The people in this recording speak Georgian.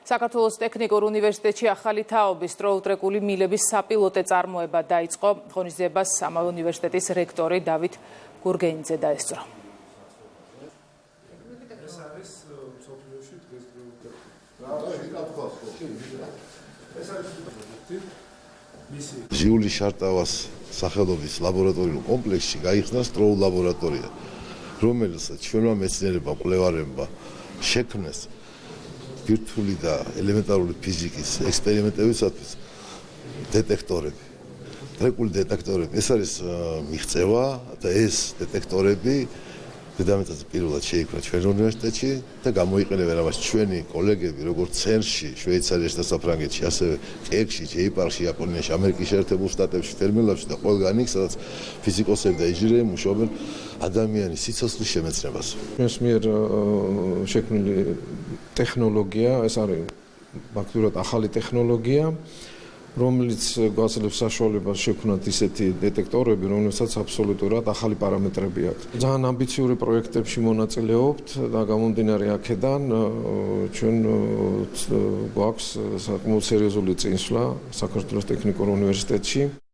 საქართველოს ტექნიკურ უნივერსიტეტში ახალი თაობის სტროუტრეკული მილების საპილოტე წარმოება დაიწყო. ღონისძიებას ამავე უნივერსიტეტის რექტორი დავით გურგენიძე დაესწრო. ჟიული შარტავას სახელობის ლაბორატორიულ კომპლექსში გაიხსნა სტროულ ლაბორატორია, რომელსაც ჩვენმა მეცნიერებმა კვლევარებმა შექმნეს ბირთვული და ელემენტარული ფიზიკის ექსპერიმენტებისათვის დეტექტორები, ტრეკული დეტექტორები. ეს არის მიღწევა და ეს დეტექტორები დედამიწაზე პირველად შეიქმნა ჩვენ უნივერსიტეტში და გამოიყენებენ ამას ჩვენი კოლეგები როგორც CERN-ში, შვეიცარიაში და საფრანგეთში, ასევე კეკში, ჯეიპარში, იაპონიაში, ამერიკის შეერთებულ შტატებში, ფერმელებში და ყველგან იქ, სადაც ფიზიკოსები და ინჟინრები მუშაობენ ადამიანის სიცოცხლის შემეცნებაზე. ჩვენს მიერ შექმნილი ტექნოლოგია, ეს არის ფაქტურად ახალი ტექნოლოგია, რომელიც გვაძლევს საშუალებას შექმნათ ისეთი დეტექტორები, რომელსაც აბსოლუტურად ახალი პარამეტრები აქვს. ძალიან ამბიციური პროექტებში მონაწილეობთ და გამომდინარე აქედან ჩვენ გვაქვს საკმაოდ სერიოზული წინსვლა საქართველოს ტექნიკურ უნივერსიტეტში.